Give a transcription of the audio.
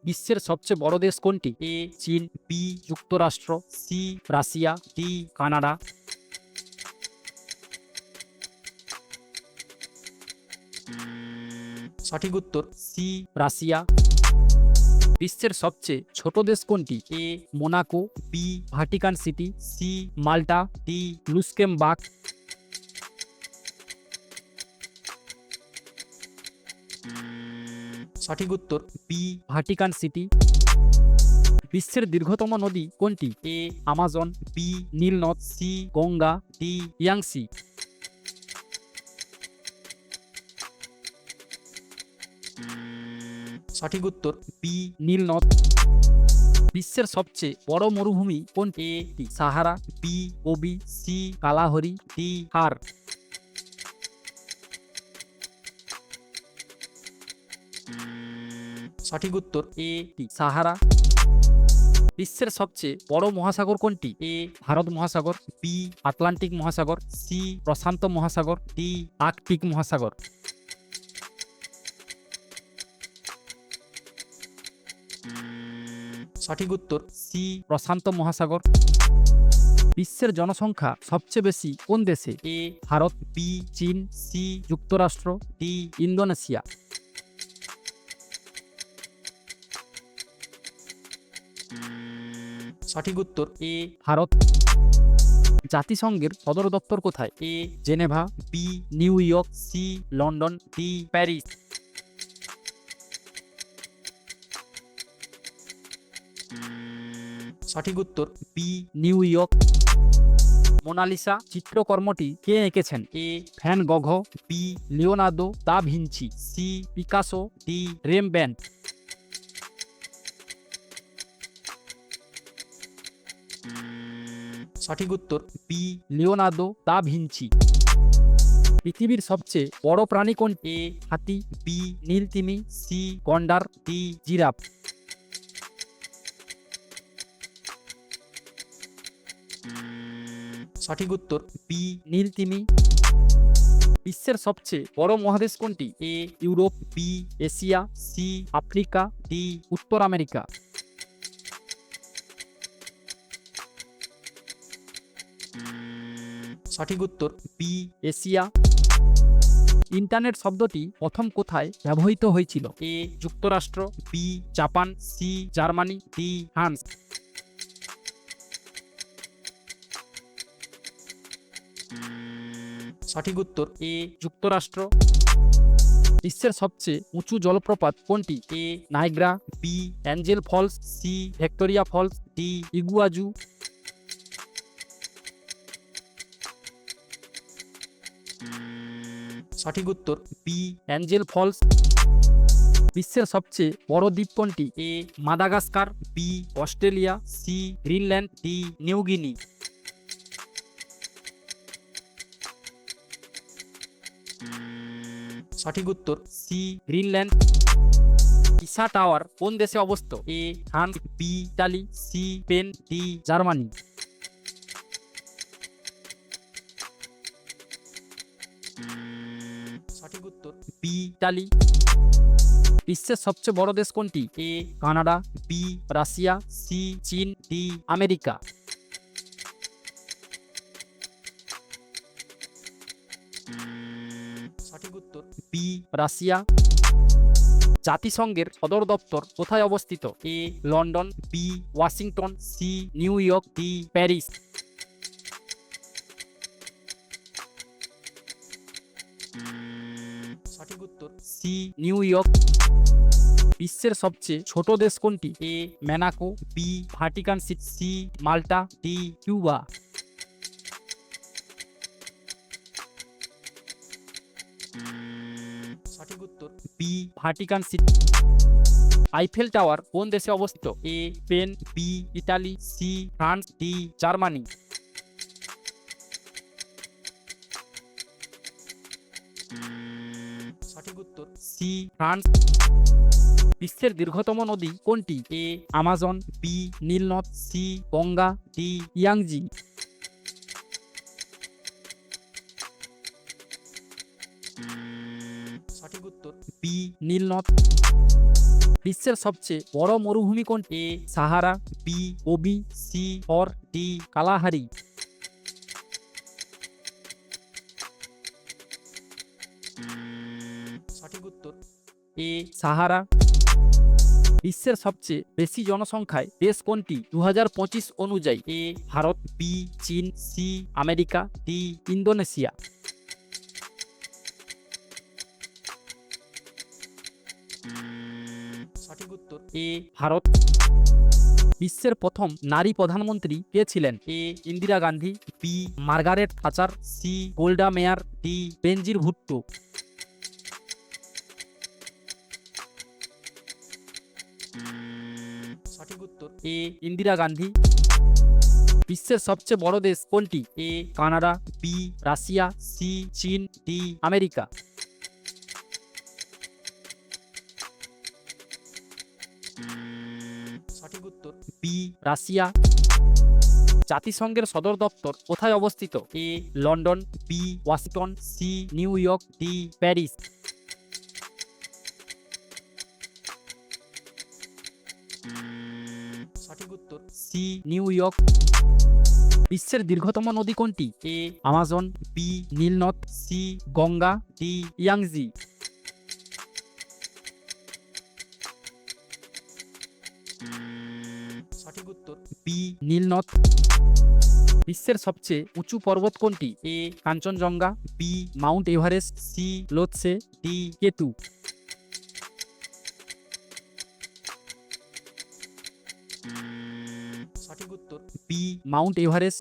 বিশ্বের সবচেয়ে বড় দেশ কোনটি? এ, চীন, বি, যুক্তরাষ্ট্র, সি, রাশিয়া, ডি। কানাডা। সঠিক উত্তর সি, রাশিয়া। বিশ্বের সবচেয়ে ছোট দেশ কোনটি? A, Monaco, B, Vatican City, C, Malta, D. Luxembourg. সঠিক উত্তর বি, ভাটিকান সিটি। বিশ্বের দীর্ঘতম নদী কোনটি? এ, আমাজন, বি, নীল নদ, সি, গঙ্গা, ডি। ইয়াংসি। সঠিক উত্তর বি, নীল নদ। বিশ্বের সবচেয়ে বড় মরুভূমি কোনটি? A, Sahara, B, Gobi, C, Kalahari, D. Thar. সঠিক উত্তর এ, সাহারা। বিশ্বের সবচেয়ে বড় মহাসাগর কোনটি? এ, ভারত মহাসাগর, বি, আটলান্টিক মহাসাগর, সি, প্রশান্ত মহাসাগর, ডি। আর্কটিক মহাসাগর। সঠিক উত্তর সি, প্রশান্ত মহাসাগর। বিশ্বের জনসংখ্যা সবচেয়ে বেশি কোন দেশে? এ, ভারত, বি, চীন, সি, যুক্তরাষ্ট্র, ডি। ইন্দোনেশিয়া। সঠিক উত্তর এ, ভারত। জাতিসংঘের সদর দপ্তর কোথায়? A, Geneva, B, New York, C, London, D. Paris. সঠিক উত্তর বি, নিউ ইয়র্ক। মোনালিসা চিত্রকর্মটি কে এঁকেছেন? A, Van Gogh, B, Leonardo da Vinci, C, Picasso, D. Rembrandt. সঠিক উত্তর বি, লিওনার্দো দা ভিঞ্চি। পৃথিবীর সবচেয়ে বড় প্রাণী কোনটি? এ, হাতি, বি, নীলতিমি, সি, গন্ডার, ডি। জিরাফ। সঠিক উত্তর বি, নীলতিমি। বিশ্বের সবচেয়ে বড় মহাদেশ কোনটি? A, Europe, B, Asia, C, Africa, D. উত্তর আমেরিকা। সঠিক উত্তর বি, এশিয়া। ইন্টারনেট শব্দটি প্রথম কোথায় ব্যবহৃত হয়েছিল? এ, যুক্তরাষ্ট্র, B, Japan, C, Germany, D. France. সঠিক উত্তর এ, যুক্তরাষ্ট্র। বিশ্বের সবচেয়ে উঁচু জলপ্রপাত কোনটি? A, Niagara, B, Angel Falls, C, Victoria Falls, D. Iguazu. সঠিক উত্তর বি, অ্যাঞ্জেল ফলস। বিশ্বের সবচেয়ে বড় দ্বীপ কোনটি? A, Madagascar, B, Australia, C, Greenland, D. New Guinea. সঠিক উত্তর সি, গ্রিনল্যান্ড। পিসা টাওয়ার কোন দেশে অবস্থিত? A, France, B, Italy, C, Spain, D. Germany. সঠিক উত্তর বি, ইতালি। বিশ্বের সবচেয়ে বড় দেশ কোনটি? A, Canada, B, Russia, C, চীন, ডি। আমেরিকা। সঠিক উত্তর বি, রাশিয়া। জাতিসংঘের সদর দপ্তর কোথায় অবস্থিত? A, London, B, Washington, C, New York, D. Paris. সঠিক উত্তর সি, নিউ ইয়র্ক। বিশ্বের সবচেয়ে ছোট দেশ কোনটি? A, Monaco, B, Vatican City, C, Malta, D. Cuba. সঠিক উত্তর B, Vatican City. Eiffel Tower কোন দেশে অবস্থিত? A, Spain, B, Italy, C, France, D. Germany. সঠিক উত্তর সি, ফ্রান্স। বিশ্বের দীর্ঘতম নদী কোনটি? এ, আমাজন, বি, নীল নদ, সি, গঙ্গা, ডি। ইয়াংজি। সঠিক সঠিক উত্তর বি। নীল নদ। বিশ্বের সবচেয়ে বড় মরুভূমি কোনটি? A, Sahara, B, Gobi, C, Thar, D. Kalahari. সঠিক উত্তর এ, সাহারা। বিশ্বের সবচেয়ে বেশি জনসংখ্যায় দেশ কোনটি 2025 অনুযায়ী? এ, ভারত, বি, চীন, সি, আমেরিকা, ডি। ইন্দোনেশিয়া। সঠিক উত্তর এ, ভারত। বিশ্বের প্রথম নারী প্রধানমন্ত্রী কে ছিলেন? A, Indira Gandhi, B, Margaret Thatcher, C, Golda Meir, D. Benazir Bhutto. সঠিক উত্তর এ, ইন্দিরা গান্ধী। বিশ্বের সবচেয়ে বড় দেশ কোনটি? A, Canada, B, Russia, C, চীন, ডি। আমেরিকা। সঠিক উত্তর বি, রাশিয়া। জাতিসংঘের সদর দপ্তর কোথায় অবস্থিত? A, London, B, Washington, C, New York, D. Paris. সঠিক উত্তর সি, নিউ ইয়র্ক। বিশ্বের দীর্ঘতম নদী কোনটি? এ, আমাজন, বি, নীল নদ, সি, গঙ্গা, ডি। ইয়াংজি। সঠিক উত্তর বি, নীল নদ। বিশ্বের সবচেয়ে উঁচু পর্বত কোনটি? A, Kanchenjunga, B, Mount Everest, C, Lhotse, D. K two. সঠিক উত্তর বি, মাউন্ট এভারেস্ট।